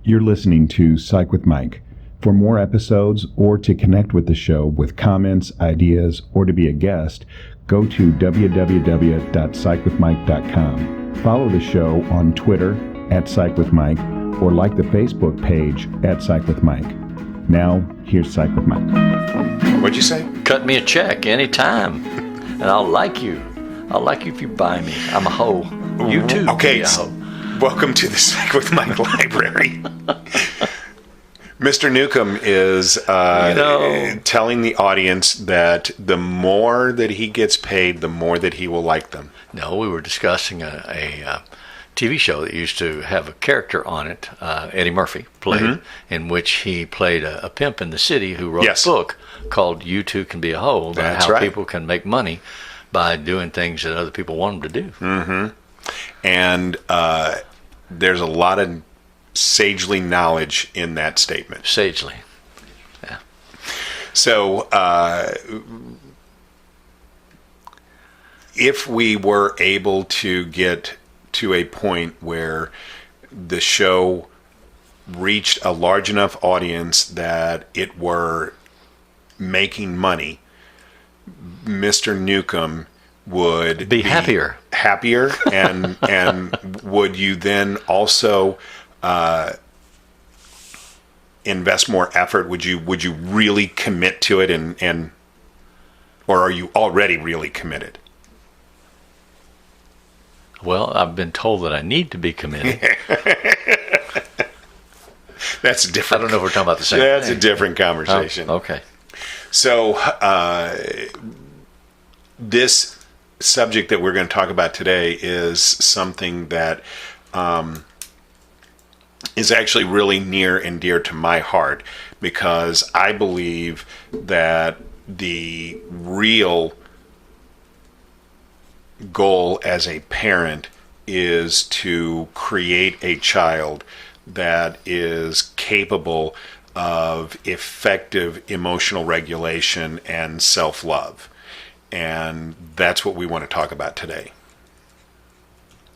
You're listening to Psych with Mike. For more episodes or to connect with the show with comments, ideas, or to be a guest, go to www.psychwithmike.com. Follow the show on Twitter @PsychWithMike or like the Facebook page @PsychWithMike. Now, here's Psych with Mike. What'd you say? Cut me a check anytime, and I'll like you. I'll like you if you buy me. I'm a hoe. You too. Okay, be a hoe. welcome to the Psych with Mike library. Mr. Newcomb is telling the audience that the more that he gets paid, the more that he will like them. No, we were discussing a TV show that used to have a character on it, Eddie Murphy played, in which he played a pimp in the city who wrote a book called You Too Can Be a Hoe, about how people can make money by doing things that other people want them to do. Mm-hmm. And there's a lot of sagely knowledge in that statement. Sagely. Yeah. So if we were able to get to a point where the show reached a large enough audience that it were making money, Mr. Newcomb would be happier, and would you then also invest more effort? Would you really commit to it, and or are you already really committed? Well, I've been told that I need to be committed. That's different. I don't know if we're talking about the same thing. That's a different conversation. Oh, okay. So this subject that we're going to talk about today is something that is actually really near and dear to my heart, because I believe that the real goal as a parent is to create a child that is capable of effective emotional regulation and self-love. And that's what we want to talk about today.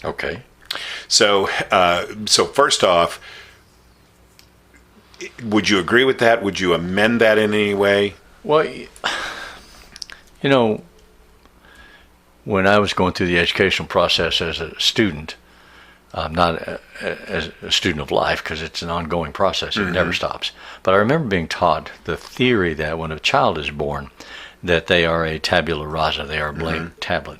Okay. So first off, would you agree with that? Would you amend that in any way? Well, when I was going through the educational process as a student, not as a student of life, because it's an ongoing process, it never stops. But I remember being taught the theory that when a child is born, that they are a tabula rasa, they are a blank tablet,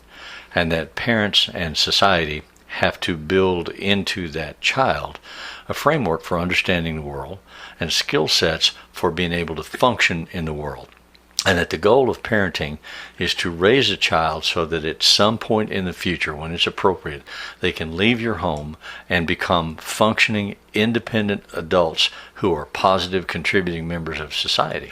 and that parents and society have to build into that child a framework for understanding the world and skill sets for being able to function in the world. And that the goal of parenting is to raise a child so that at some point in the future, when it's appropriate, they can leave your home and become functioning, independent adults who are positive, contributing members of society.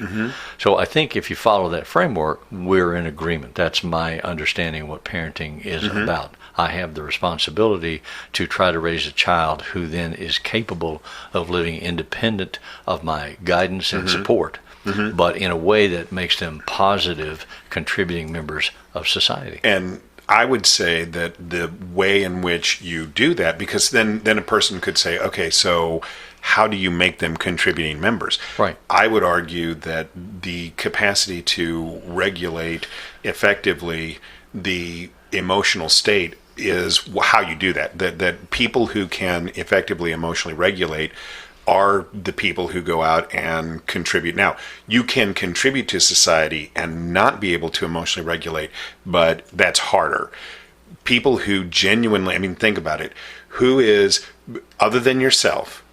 So I think if you follow that framework, we're in agreement. That's my understanding of what parenting is about. I have the responsibility to try to raise a child who then is capable of living independent of my guidance and support, but in a way that makes them positive, contributing members of society. And I would say that the way in which you do that, because then a person could say, okay, so how do you make them contributing members? Right. I would argue that the capacity to regulate effectively the emotional state is how you do that. That people who can effectively emotionally regulate are the people who go out and contribute. Now, you can contribute to society and not be able to emotionally regulate, but that's harder. People who genuinely, think about it, who is, other than yourself,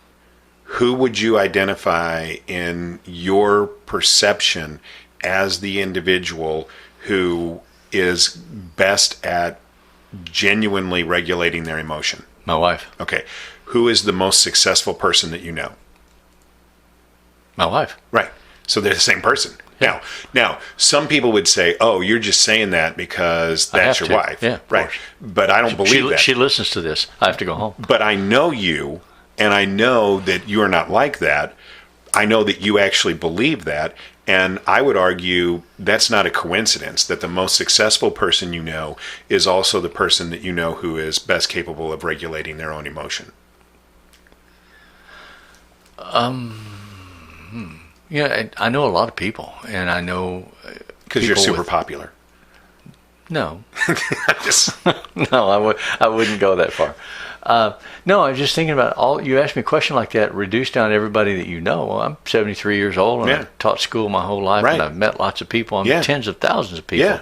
who would you identify in your perception as the individual who is best at genuinely regulating their emotion? My wife. Okay. Who is the most successful person that you know? My wife. Right. So they're the same person. Yeah. Now, some people would say, oh, you're just saying that because that's your wife. Yeah, right. But I don't believe that. She listens to this. I have to go home. But I know you, and I know that you are not like that. I know that you actually believe that. And I would argue that's not a coincidence, that the most successful person you know is also the person that you know who is best capable of regulating their own emotion. I know a lot of people, and I know Because you're people super with- popular. No, Just, no, I wouldn't go that far. No, I was just thinking about all. You asked me a question like that, reduce down everybody that you know. Well, I'm 73 years old, and Yeah. I've taught school my whole life, Right. and I've met lots of people. I'm Yeah. tens of thousands of people. yeah.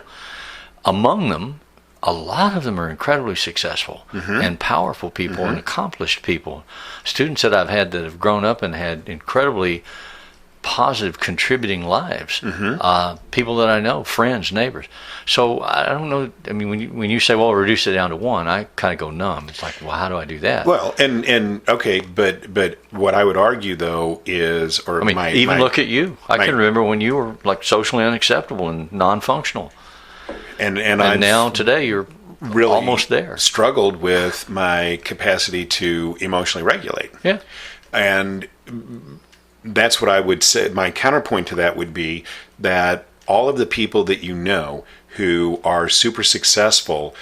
Among them, a lot of them are incredibly successful and powerful people and accomplished people. Students that I've had that have grown up and had incredibly positive contributing lives. People that I know, friends, neighbors. So I don't know. I mean, when you say, well, reduce it down to one, I kind of go numb. It's like, well, how do I do that? Well, and okay, but what I would argue though is, or I mean, look at you. I can remember when you were like socially unacceptable and non-functional. and And I've now today you're really almost there. struggled with my capacity to emotionally regulate. Yeah. And that's what I would say. My counterpoint to that would be that all of the people that you know who are super successful,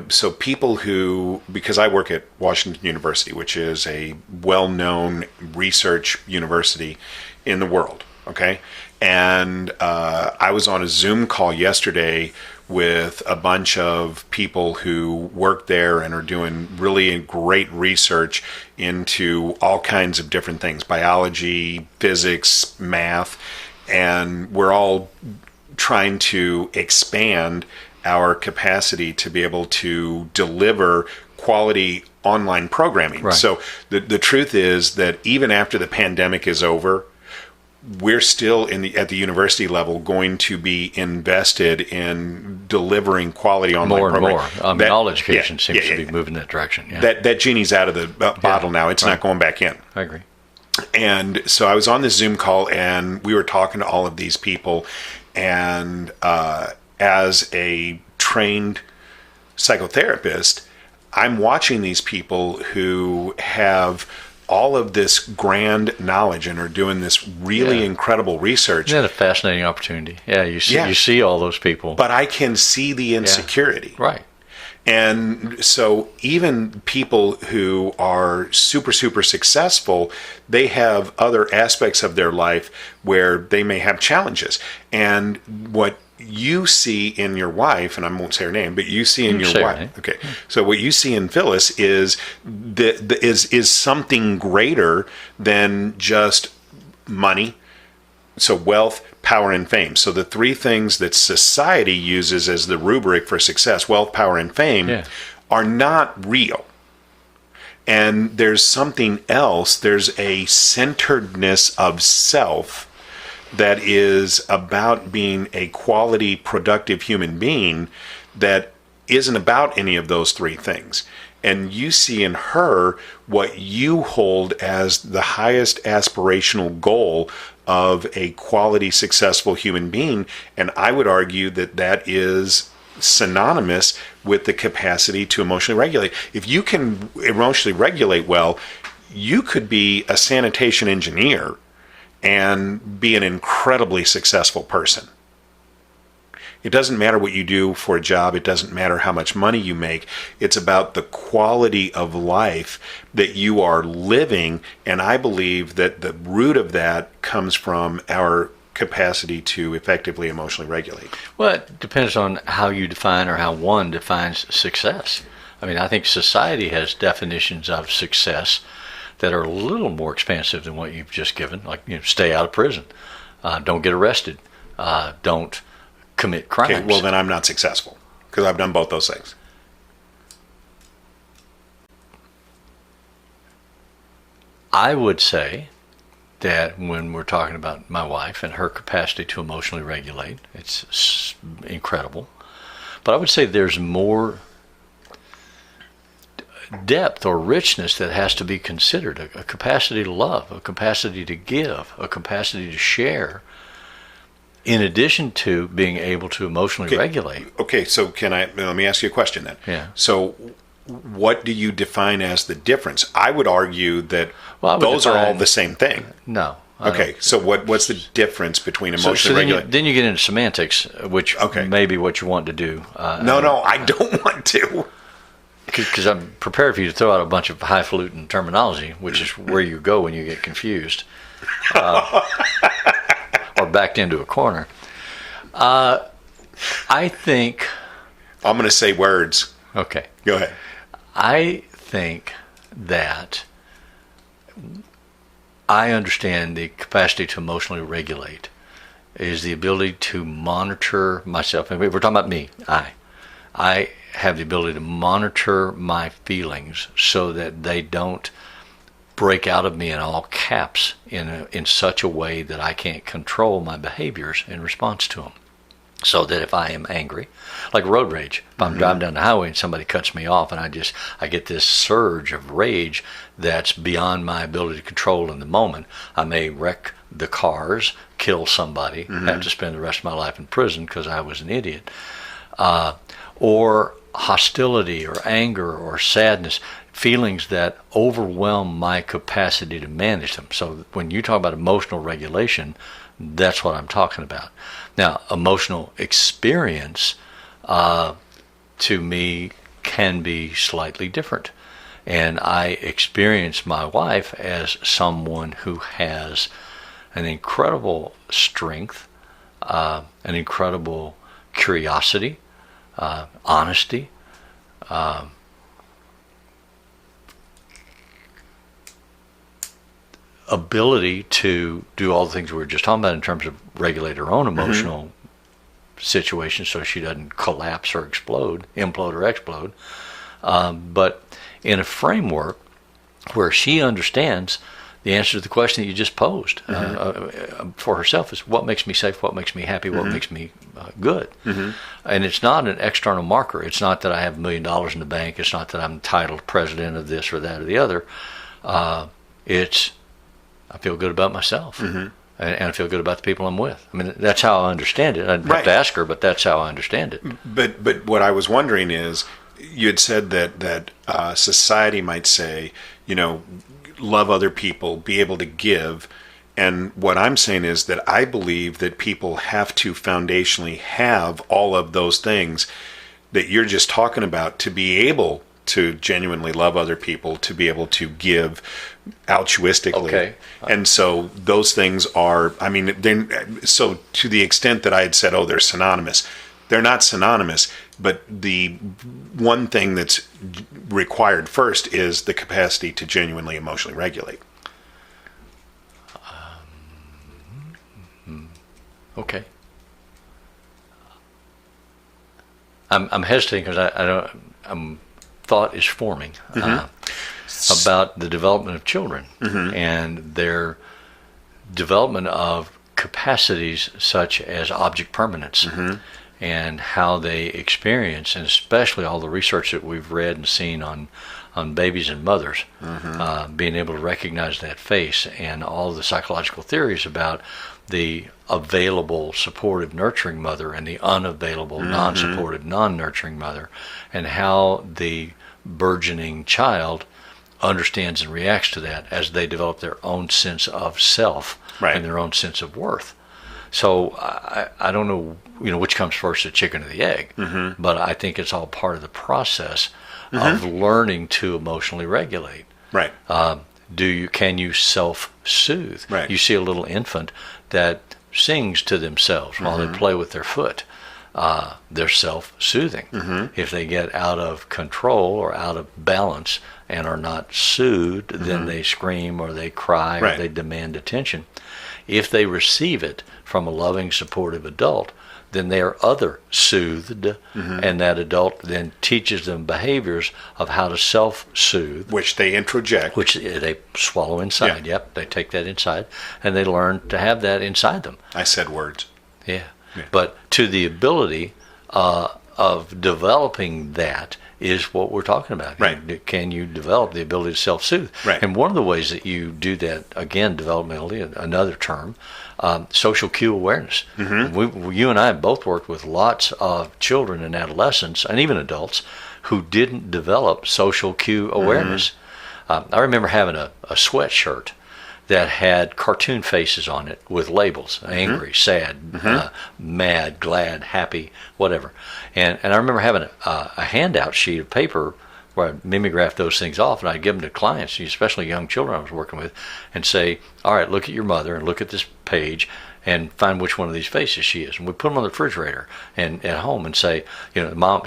so people who, because I work at Washington University, which is a well-known research university in the world, okay? And I was on a Zoom call yesterday with a bunch of people who work there and are doing really great research into all kinds of different things, biology, physics, math, and we're all trying to expand our capacity to be able to deliver quality online programming. Right. So the truth is that even after the pandemic is over, we're still at the university level going to be invested in delivering quality online More and programming. more. I mean, all education seems to be yeah. moving that direction. Yeah. That genie's out of the bottle now. It's not going back in. I agree. And so I was on this Zoom call, and we were talking to all of these people. And as a trained psychotherapist, I'm watching these people who have all of this grand knowledge and are doing this really incredible research. Isn't that a fascinating opportunity? Yeah, you see all those people. But I can see the insecurity. Right. And so even people who are super, super successful, they have other aspects of their life where they may have challenges. And what you see in your wife, and I won't say her name, but you see in your wife. Okay. So what you see in Phyllis is is something greater than just money. So wealth, power, and fame. So the three things that society uses as the rubric for success, wealth, power, and fame, are not real. And there's something else. There's a centeredness of self that is about being a quality, productive human being that isn't about any of those three things. And you see in her what you hold as the highest aspirational goal of a quality, successful human being. And I would argue that that is synonymous with the capacity to emotionally regulate. If you can emotionally regulate well, you could be a sanitation engineer and be an incredibly successful person. It doesn't matter what you do for a job. It doesn't matter how much money you make. It's about the quality of life that you are living. And I believe that the root of that comes from our capacity to effectively emotionally regulate. Well, it depends on how you define or how one defines success. I mean, I think society has definitions of success that are a little more expansive than what you've just given. Like, stay out of prison, don't get arrested, don't commit crimes. Okay, well then I'm not successful because I've done both those things. I would say that when we're talking about my wife and her capacity to emotionally regulate, it's incredible. But I would say there's more depth or richness that has to be considered. A capacity to love, a capacity to give, a capacity to share, in addition to being able to emotionally regulate. Okay, so let me ask you a question then. Yeah. So what do you define as the difference? I would argue that those are all the same thing. No. Okay, so what's the difference between emotionally regulating? Then you get into semantics, which may be what you want to do. No, I don't want to. Because I'm prepared for you to throw out a bunch of highfalutin terminology, which is where you go when you get confused or backed into a corner. I think. I'm going to say words. Okay. Go ahead. I think that I understand the capacity to emotionally regulate is the ability to monitor myself. And we're talking about me. I have the ability to monitor my feelings so that they don't break out of me in all caps in such a way that I can't control my behaviors in response to them. So that if I am angry, like road rage, if I'm driving down the highway and somebody cuts me off and I get this surge of rage that's beyond my ability to control in the moment, I may wreck the cars, kill somebody, have to spend the rest of my life in prison because I was an idiot. Or hostility or anger or sadness, feelings that overwhelm my capacity to manage them. So when you talk about emotional regulation, that's what I'm talking about. Now, emotional experience to me can be slightly different. And I experience my wife as someone who has an incredible strength, an incredible curiosity, honesty, ability to do all the things we were just talking about in terms of regulate her own emotional situation so she doesn't collapse or implode or explode. But in a framework where she understands the answer to the question that you just posed for herself is what makes me safe, what makes me happy, what makes me good. And it's not an external marker. It's not that I have $1 million in the bank. It's not that I'm titled president of this or that or the other. It's I feel good about myself, and I feel good about the people I'm with. I mean, that's how I understand it. I'd have to ask her, but that's how I understand it. But what I was wondering is, you had said that society might say, love other people, be able to give. And what I'm saying is that I believe that people have to foundationally have all of those things that you're just talking about to be able to genuinely love other people, to be able to give altruistically. Okay. And so those things are, so to the extent that I had said, they're synonymous, they're not synonymous, but the one thing that's required first is the capacity to genuinely emotionally regulate. Okay. I'm hesitating because thought is forming about the development of children and their development of capacities such as object permanence and how they experience, and especially all the research that we've read and seen on babies and mothers, being able to recognize that face, and all the psychological theories about the available supportive nurturing mother and the unavailable non-supportive non-nurturing mother, and how the burgeoning child understands and reacts to that as they develop their own sense of self and their own sense of worth. So I don't know, which comes first, the chicken or the egg, but I think it's all part of the process of learning to emotionally regulate. Right. Can you self-soothe? Right. You see a little infant that sings to themselves while they play with their foot. They're self-soothing. If they get out of control or out of balance and are not soothed, then they scream or they cry or they demand attention. If they receive it from a loving, supportive adult, then they are other-soothed, and that adult then teaches them behaviors of how to self-soothe. Which they introject. Which they swallow inside, Yep, they take that inside, and they learn to have that inside them. I said words. Yeah. But to the ability of developing that is what we're talking about. Right. Can you develop the ability to self-soothe? Right. And one of the ways that you do that, again, developmentally, another term, social cue awareness. You and I have both worked with lots of children and adolescents, and even adults, who didn't develop social cue awareness. I remember having a sweatshirt that had cartoon faces on it with labels: angry, sad, mad, glad, happy, whatever. And I remember having a handout sheet of paper where I mimeograph those things off, and I give them to clients, especially young children I was working with, and say, all right, look at your mother and look at this page and find which one of these faces she is. And we put them on the refrigerator and at home and say,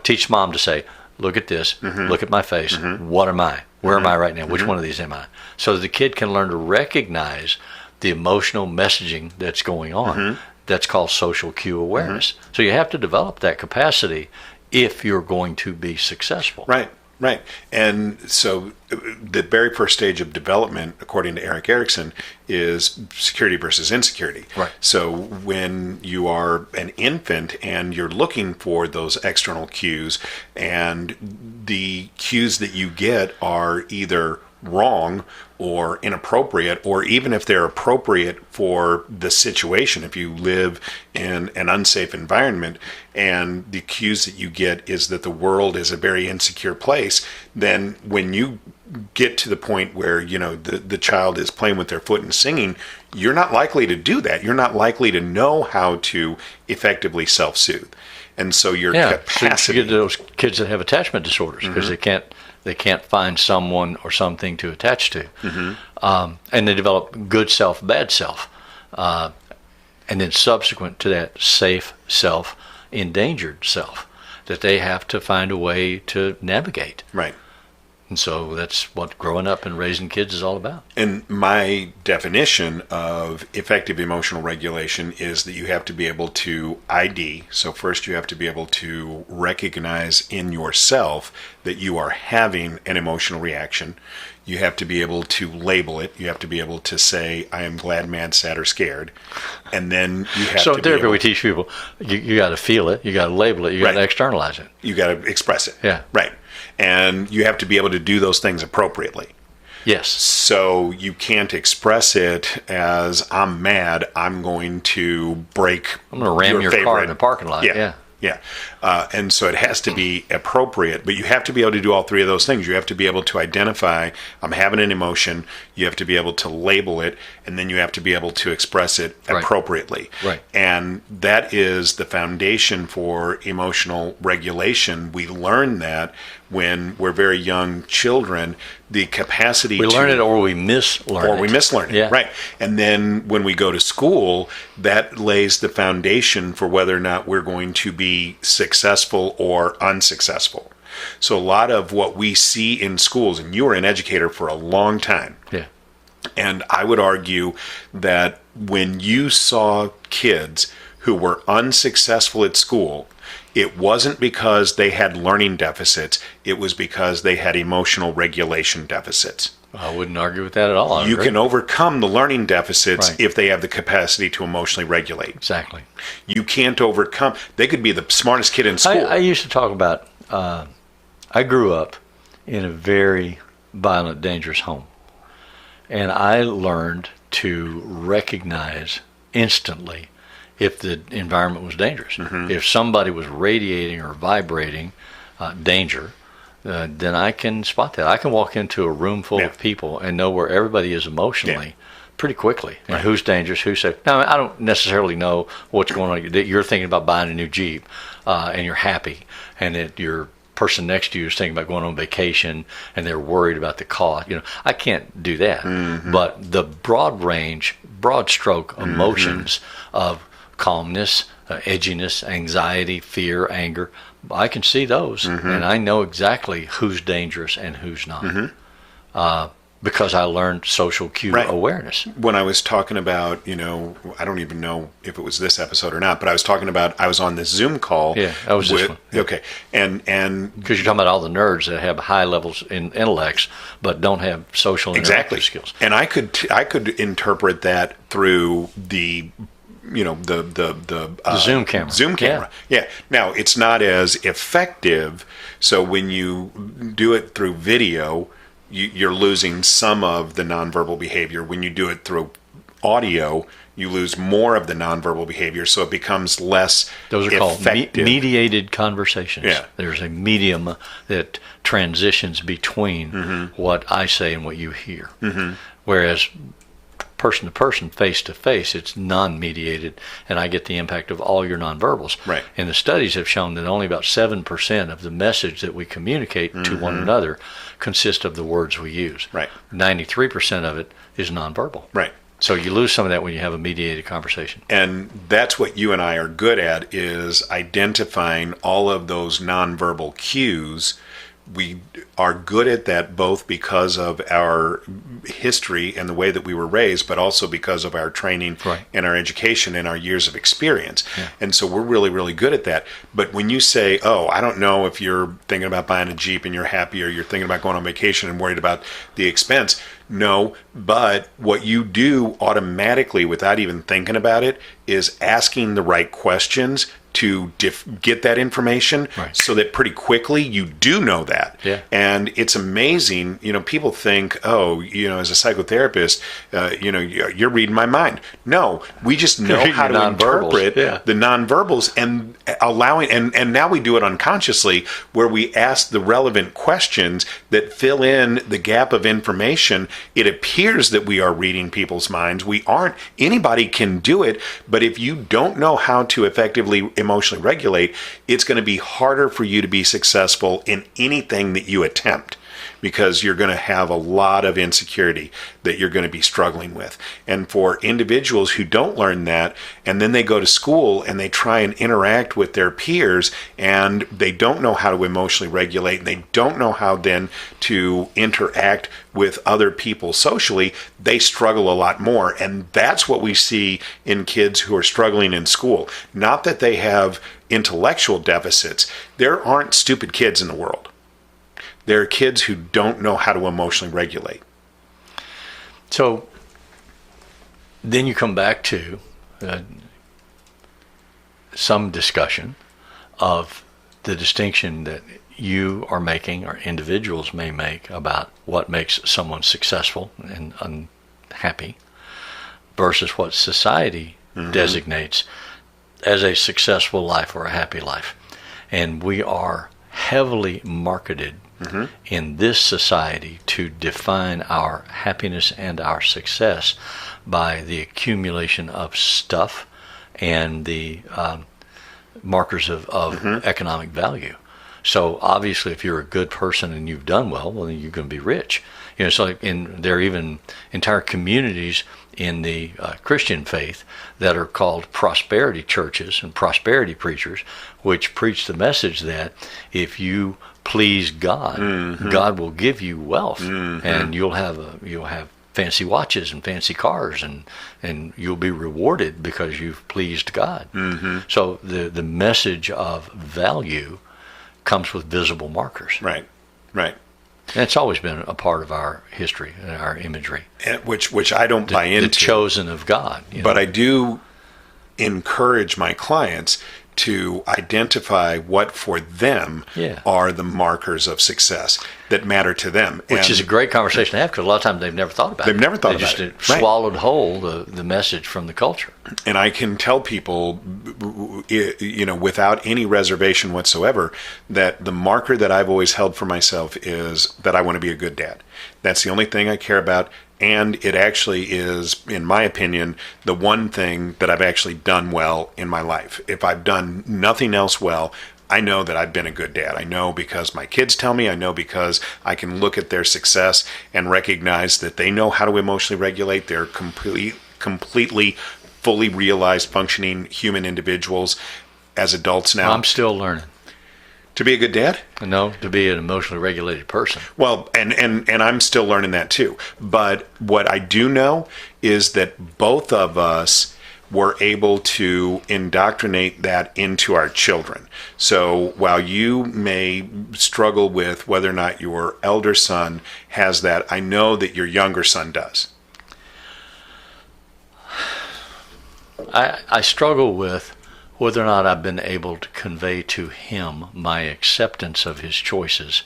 teach mom to say, look at this, look at my face, what am I? Where am I right now? Which one of these am I? So that the kid can learn to recognize the emotional messaging that's going on. That's called social cue awareness. So you have to develop that capacity if you're going to be successful. Right. And so the very first stage of development, according to Eric Erickson, is security versus insecurity. Right. So when you are an infant and you're looking for those external cues, and the cues that you get are either wrong or inappropriate, or even if they're appropriate for the situation, if you live in an unsafe environment and the cues that you get is that the world is a very insecure place, then when you get to the point where the child is playing with their foot and singing, you're not likely to do that. You're not likely to know how to effectively self-soothe. And so your capacity... So you get those kids that have attachment disorders because they can't find someone or something to attach to. And they develop good self, bad self. And then subsequent to that, safe self, endangered self, that they have to find a way to navigate. Right. And so that's what growing up and raising kids is all about. And my definition of effective emotional regulation is that you have to be able to ID. So first you have to be able to recognize in yourself that you are having an emotional reaction. You have to be able to label it. You have to be able to say, I am glad, mad, sad, or scared. And then you have so to in therapy, we teach people, you got to feel it, you got to label it, you got to externalize it. You got to express it. Yeah. Right. And you have to be able to do those things appropriately. Yes. So you can't express it as, I'm mad, I'm going to break I'm going to ram your car in the parking lot. Yeah. And so it has to be appropriate, but you have to be able to do all three of those things. You have to be able to identify, I'm having an emotion, you have to be able to label it, and then you have to be able to express it appropriately. Right. And that is the foundation for emotional regulation. We learn that when we're very young children, the capacity we learn it or we mislearn it. Or we mislearn it, right. And then when we go to school, that lays the foundation for whether or not we're going to be successful or unsuccessful. So a lot of what we see in schools, and you were an educator for a long time, and I would argue that when you saw kids who were unsuccessful at school, it wasn't because they had learning deficits, it was because they had emotional regulation deficits. I wouldn't argue with that at all. You can overcome the learning deficits if they have the capacity to emotionally regulate. Exactly. You can't overcome, they could be the smartest kid in school. I used to talk about, I grew up in a very violent, dangerous home. And I learned to recognize instantly if the environment was dangerous. If somebody was radiating or vibrating danger, then I can spot that. I can walk into a room full of people and know where everybody is emotionally pretty quickly. And who's dangerous, who's safe. Now, I don't necessarily know what's going on. You're thinking about buying a new Jeep and you're happy, and that your person next to you is thinking about going on vacation and they're worried about the cost. I can't do that. But the broad stroke emotions of calmness, edginess, anxiety, fear, anger, I can see those, and I know exactly who's dangerous and who's not, because I learned social cue awareness. When I was talking about, I don't even know if it was this episode or not, but I was talking about, I was on this Zoom call. Yeah, that was this one. Okay, and because you're talking about all the nerds that have high levels in intellects but don't have social and intellectual skills. And I could interpret that through the Zoom camera. Zoom camera. Yeah. Now, it's not as effective. So when you do it through video, you're losing some of the nonverbal behavior. When you do it through audio, you lose more of the nonverbal behavior. So it becomes less effective. Those are called mediated conversations. Yeah. There's a medium that transitions between what I say and what you hear. Whereas person to person, face to face, it's non-mediated, and I get the impact of all your nonverbals. Right. And the studies have shown that only about 7% of the message that we communicate to one another consist of the words we use. Right. 93% of it is nonverbal. Right. So you lose some of that when you have a mediated conversation. And that's what you and I are good at, is identifying all of those nonverbal cues. We are good at that both because of our history and the way that we were raised, but also because of our training and our education and our years of experience. Yeah. And so we're really, really good at that. But when you say, oh, I don't know if you're thinking about buying a Jeep and you're happy, or you're thinking about going on vacation and worried about the expense. No, but what you do automatically without even thinking about it is asking the right questions to get that information, so that pretty quickly you do know that. Yeah. And it's amazing, people think, oh, as a psychotherapist, you're reading my mind. No, we just know how to interpret the nonverbals and allowing, and now we do it unconsciously, where we ask the relevant questions that fill in the gap of information. It appears that we are reading people's minds. We aren't. Anybody can do it, but if you don't know how to effectively emotionally regulate, it's going to be harder for you to be successful in anything that you attempt, because you're going to have a lot of insecurity that you're going to be struggling with. And for individuals who don't learn that, and then they go to school and they try and interact with their peers, and they don't know how to emotionally regulate, and they don't know how then to interact with other people socially, they struggle a lot more. And that's what we see in kids who are struggling in school. Not that they have intellectual deficits. There aren't stupid kids in the world. There are kids who don't know how to emotionally regulate. So then you come back to some discussion of the distinction that you are making, or individuals may make, about what makes someone successful and unhappy versus what society designates as a successful life or a happy life. And we are heavily marketed in this society to define our happiness and our success by the accumulation of stuff and the markers of economic value. So obviously, if you're a good person and you've done well, then you're going to be rich. So like there are even entire communities in the Christian faith that are called prosperity churches and prosperity preachers, which preach the message that if you please God, God will give you wealth, and you'll have fancy watches and fancy cars, and you'll be rewarded because you've pleased God. So the message of value comes with visible markers. Right. And it's always been a part of our history and our imagery. Which I don't buy into. The chosen of God. But I do encourage my clients to identify what for them are the markers of success that matter to them. Which is a great conversation to have, because a lot of times they've never thought about it. They've never thought about it. They just swallowed whole the message from the culture. And I can tell people, without any reservation whatsoever, that the marker that I've always held for myself is that I want to be a good dad. That's the only thing I care about. And it actually is, in my opinion, the one thing that I've actually done well in my life. If I've done nothing else well, I know that I've been a good dad. I know because my kids tell me. I know because I can look at their success and recognize that they know how to emotionally regulate. They're completely, fully realized, functioning human individuals as adults now. I'm still learning. To be a good dad? No, to be an emotionally regulated person. Well, and I'm still learning that too. But what I do know is that both of us were able to indoctrinate that into our children. So while you may struggle with whether or not your elder son has that, I know that your younger son does. I struggle with whether or not I've been able to convey to him my acceptance of his choices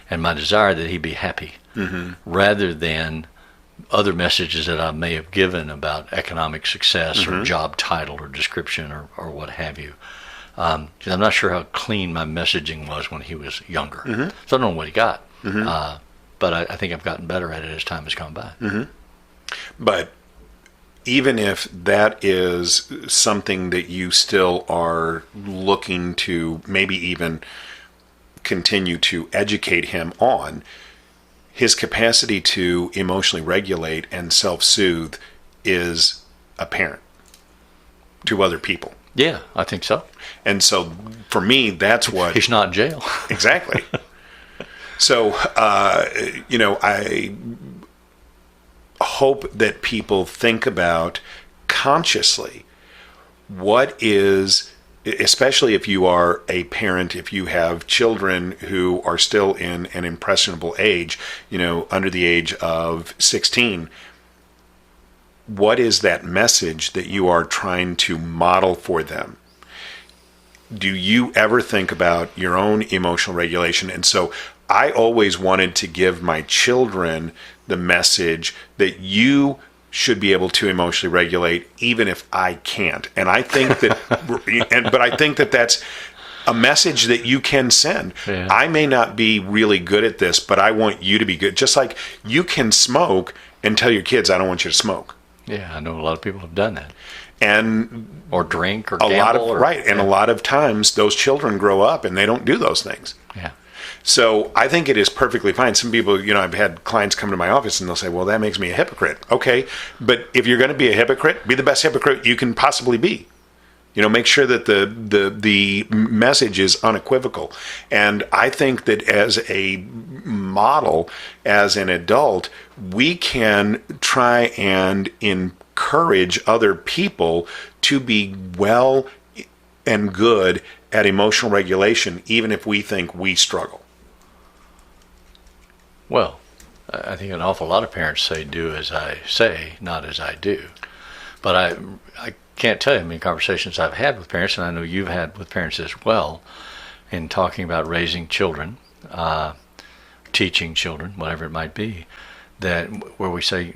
and my desire that he be happy, rather than other messages that I may have given about economic success or job title or description or what have you. 'Cause I'm not sure how clean my messaging was when he was younger. So I don't know what he got. But I think I've gotten better at it as time has gone by. But even if that is something that you still are looking to maybe even continue to educate him on, his capacity to emotionally regulate and self-soothe is apparent to other people. Yeah, I think so. And so for me, that's what... He's not in jail. Exactly. So, I hope that people think about consciously what is, especially if you are a parent, if you have children who are still in an impressionable age, under the age of 16, what is that message that you are trying to model for them? Do you ever think about your own emotional regulation? And so I always wanted to give my children the message that you should be able to emotionally regulate even if I can't. And I think that, but I think that that's a message that you can send. Yeah. I may not be really good at this, but I want you to be good. Just like you can smoke and tell your kids, I don't want you to smoke. Yeah, I know a lot of people have done that. And or drink or a gamble. lot of right, and a lot of times those children grow up and they don't do those things. Yeah. So I think it is perfectly fine. Some people, I've had clients come to my office and they'll say, well, that makes me a hypocrite. Okay, but if you're going to be a hypocrite, be the best hypocrite you can possibly be. Make sure that the message is unequivocal. And I think that as a model, as an adult, we can try and encourage other people to be well and good at emotional regulation, even if we think we struggle. Well, I think an awful lot of parents say, do as I say, not as I do. But I can't tell you how many conversations I've had with parents, and I know you've had with parents as well, in talking about raising children, teaching children, whatever it might be, that where we say,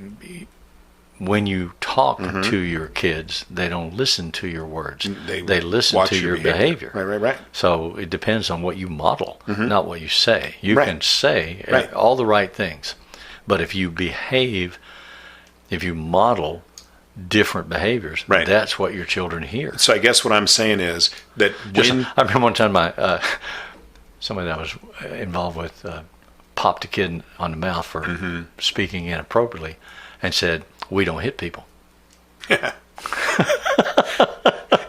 when you talk to your kids, they don't listen to your words. They listen to your behavior. Right. So it depends on what you model, not what you say. You can say Right. all the right things, but if you model different behaviors, Right. that's what your children hear. So I guess what I'm saying is that when... I remember one time somebody that I was involved with popped a kid on the mouth for speaking inappropriately and said, we don't hit people.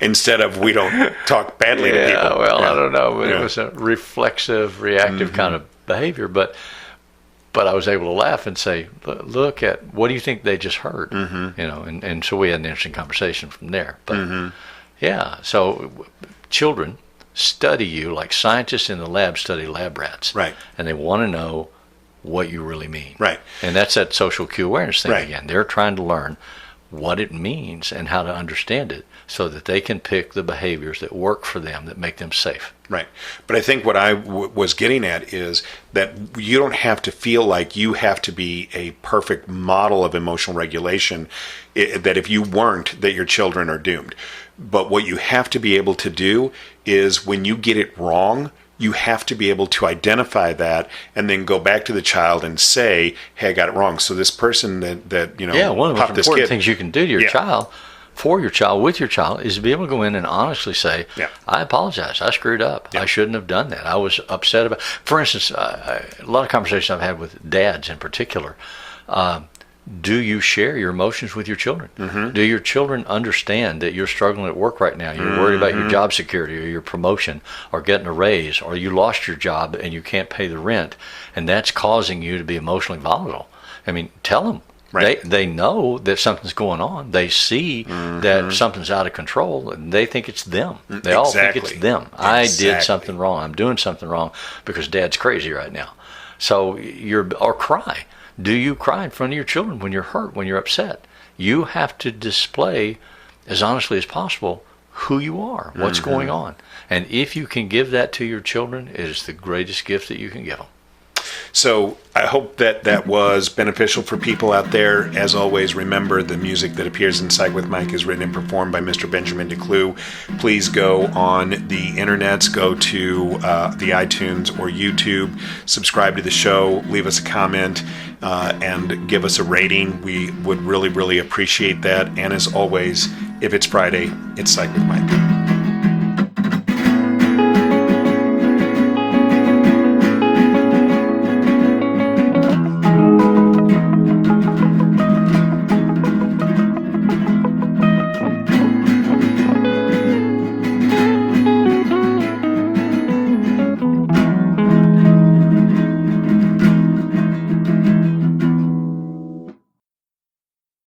Instead of we don't talk badly to people. Well, I don't know. But it was a reflexive, reactive kind of behavior. But I was able to laugh and say, look at, what do you think they just heard? And so we had an interesting conversation from there. But so children study you like scientists in the lab study lab rats. Right. And they want to know what you really mean. Right. And that's that social cue awareness thing Right. again. They're trying to learn what it means and how to understand it so that they can pick the behaviors that work for them, that make them safe. Right. But I think what I was getting at is that you don't have to feel like you have to be a perfect model of emotional regulation, that if you weren't, that your children are doomed. But what you have to be able to do is when you get it wrong, you have to be able to identify that and then go back to the child and say, hey, I got it wrong. So this person that one of the most important things you can do to your Yeah. child, for your child, with your child, is to be able to go in and honestly say, I apologize, I screwed up. Yeah. I shouldn't have done that. I was upset about, for instance, a lot of conversations I've had with dads in particular, do you share your emotions with your children? Do your children understand that you're struggling at work right now? You're worried about your job security or your promotion or getting a raise, or you lost your job and you can't pay the rent, and that's causing you to be emotionally volatile. I mean, tell them. Right. They know that something's going on. They see that something's out of control, and they think it's them. They all think it's them. I did something wrong. I'm doing something wrong because Dad's crazy right now. So or cry. Do you cry in front of your children when you're hurt, when you're upset? You have to display as honestly as possible who you are, what's going on. And if you can give that to your children, it is the greatest gift that you can give them. So I hope that was beneficial for people out there. As always, remember the music that appears in Psych with Mike is written and performed by Mr. Benjamin DeClue. Please go on the internets, go to the iTunes or YouTube, subscribe to the show, leave us a comment, and give us a rating. We would really, really appreciate that. And as always, if it's Friday, it's Psych with Mike.